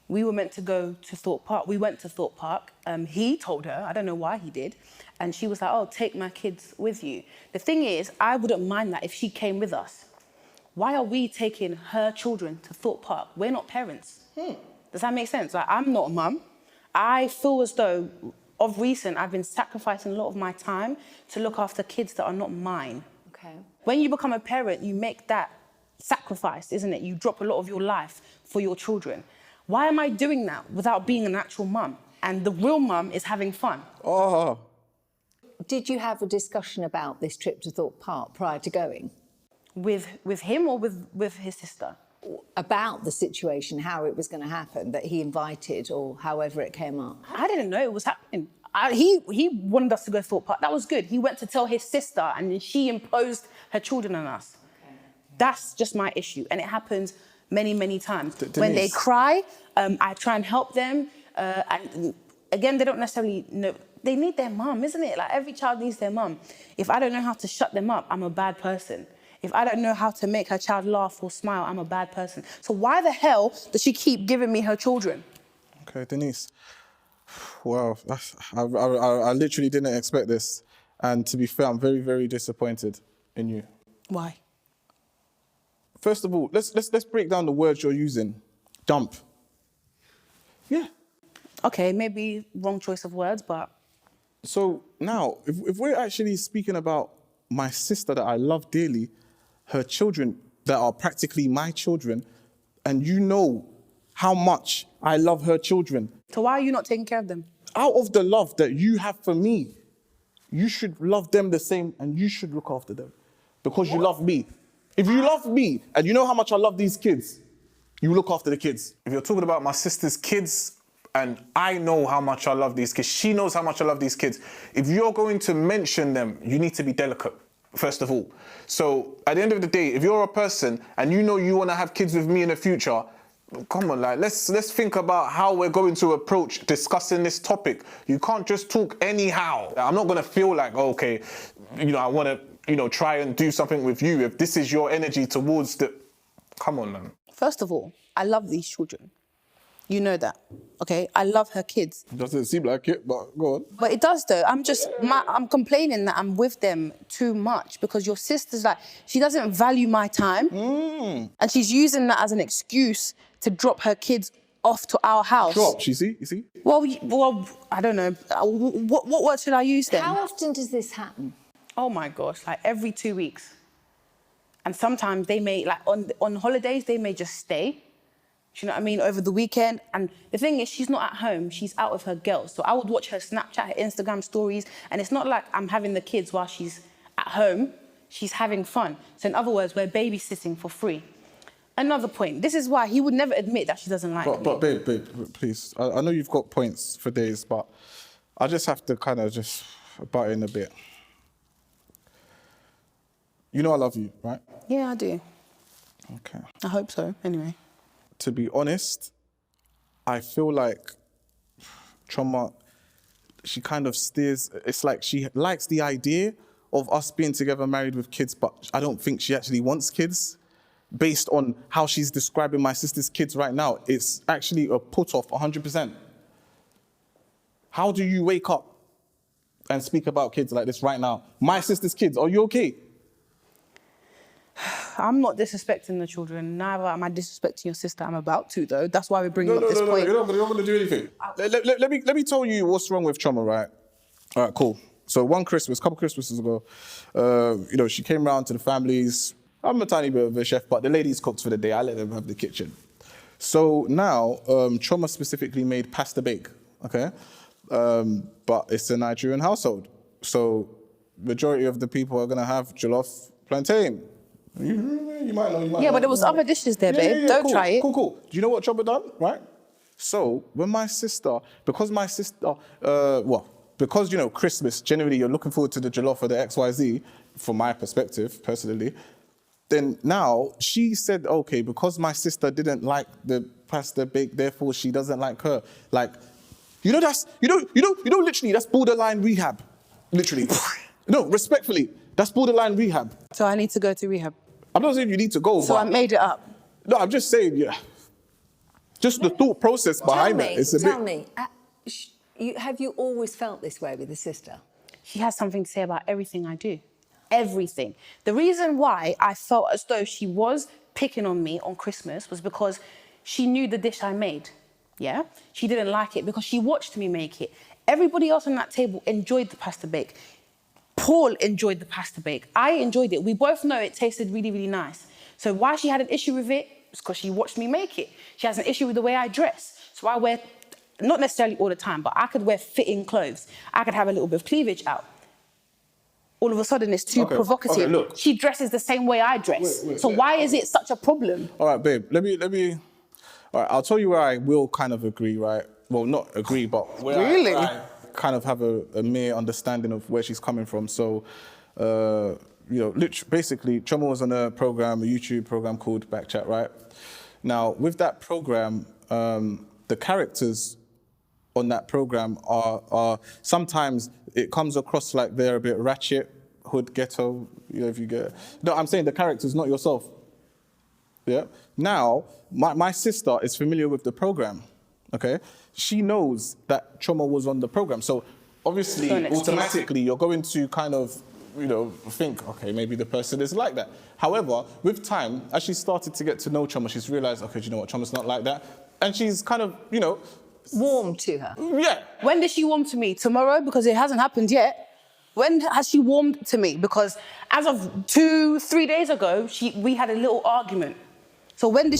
We were meant to go to Thorpe Park. We went to Thorpe Park. He told her, I don't know why he did, and she was like, oh, take my kids with you. The thing is, I wouldn't mind that if she came with us. Why are we taking her children to Thorpe Park? We're not parents. Does that make sense? Like, I'm not a mum. I feel as though, of recent, I've been sacrificing a lot of my time to look after kids that are not mine. Okay. When you become a parent, you make that sacrifice, isn't it? You drop a lot of your life for your children. Why am I doing that without being an actual mum? And the real mum is having fun. Oh. Did you have a discussion about this trip to Thorpe Park prior to going? With him or with his sister? About the situation, how it was going to happen, that he invited or however it came up? I didn't know it was happening. He wanted us to go to Thorpe Park. That was good. He went to tell his sister and she imposed her children on us. Okay. That's just my issue. And it happens many, many times. When they cry, I try and help them. And again, they don't necessarily know. They need their mum, isn't it? Like, every child needs their mum. If I don't know how to shut them up, I'm a bad person. If I don't know how to make her child laugh or smile, I'm a bad person. So why the hell does she keep giving me her children? Okay, Denise. Wow, I literally didn't expect this. And to be fair, I'm very, very disappointed in you. Why? First of all, let's break down the words you're using. Dump. Yeah. Okay, maybe wrong choice of words, but... So now, if we're actually speaking about my sister that I love dearly, her children that are practically my children, and you know how much I love her children. So why are you not taking care of them? Out of the love that you have for me, you should love them the same and you should look after them because you love me. If you love me and you know how much I love these kids, you look after the kids. If you're talking about my sister's kids, and I know how much I love these kids, she knows how much I love these kids, if you're going to mention them, you need to be delicate, first of all. So at the end of the day, if you're a person and you know you want to have kids with me in the future, come on, like, let's think about how we're going to approach discussing this topic. You can't just talk anyhow. I'm not going to feel like, okay, I want to, try and do something with you if this is your energy towards the... Come on, man. First of all, I love these children. You know that, okay? I love her kids. Doesn't seem like it, but go on. But it does, though. I'm complaining that I'm with them too much because your sister's like, she doesn't value my time. And she's using that as an excuse to drop her kids off to our house. Drop, you see? Well, I don't know. What word should I use then? How often does this happen? Oh my gosh, like every 2 weeks. And sometimes they may, like on holidays, they may just stay. Do you know what I mean? Over the weekend. And the thing is, she's not at home. She's out with her girls. So I would watch her Snapchat, her Instagram stories. And it's not like I'm having the kids while she's at home. She's having fun. So in other words, we're babysitting for free. Another point. This is why he would never admit that she doesn't like me. But babe, please. I know you've got points for days, but I just have to kind of just butt in a bit. You know I love you, right? Yeah, I do. Okay. I hope so, anyway. To be honest, I feel like Chioma, she kind of steers, it's like she likes the idea of us being together, married with kids, but I don't think she actually wants kids. Based on how she's describing my sister's kids right now, it's actually a put-off 100%. How do you wake up and speak about kids like this right now? My sister's kids, are you okay? I'm not disrespecting the children. Neither am I disrespecting your sister. I'm about to, though. That's why we're bringing up this point. You're not going to do anything. Let me tell you what's wrong with Chioma, right? All right, cool. So one Christmas, a couple Christmases ago, she came round to the families. I'm a tiny bit of a chef, but the ladies cooked for the day. I let them have the kitchen. So now, Chioma specifically made pasta bake, okay? But it's a Nigerian household. So majority of the people are going to have jollof plantain. You might know, you might know. But there was other dishes there, babe. Don't try it. Cool. Do you know what Chioma done, right? So when because Christmas, generally you're looking forward to the jollof or the XYZ, from my perspective, personally, then now she said, okay, because my sister didn't like the pasta bake, therefore she doesn't like her. Like, literally, that's borderline rehab. Literally. No, respectfully, that's borderline rehab. So I need to go to rehab. I'm not saying you need to go, So I made it up. No, I'm just saying, yeah. just the thought process behind Tell it. me, It's a tell bit. me, have you always felt this way with the sister? She has something to say about everything I do. Everything. The reason why I felt as though she was picking on me on Christmas was because she knew the dish I made. Yeah? She didn't like it because she watched me make it. Everybody else on that table enjoyed the pasta bake. Paul enjoyed the pasta bake. I enjoyed it. We both know it tasted really, really nice. So why she had an issue with it is because she watched me make it. She has an issue with the way I dress. So I wear, not necessarily all the time, but I could wear fitting clothes. I could have a little bit of cleavage out. All of a sudden, it's too Okay, provocative. okay, look. She dresses the same way I dress. So why is it such a problem? All right, babe. Let me. All right, I'll tell you where I will kind of agree, right? Well, not agree, but where Really? I kind of have a mere understanding of where she's coming from. So, you know, basically, Chioma was on a YouTube program called Backchat, right? Now, with that program, the characters on that program are sometimes it comes across like they're a bit ratchet, hood, ghetto. You know, if you get. No, I'm saying the characters, not yourself. Yeah. Now, my sister is familiar with the program. Okay. She knows that Chioma was on the program, so obviously, So next automatically, you're going to kind of, you know, think, okay, maybe the person is like that. However, with time, as she started to get to know Chioma, she's realized, okay, do you know what, Choma's not like that, and she's kind of, you know, Warm to her. yeah. When does she warm to me? Tomorrow? Because it hasn't happened yet. When has she warmed to me? Because as of 2-3 days ago, we had a little argument. So when did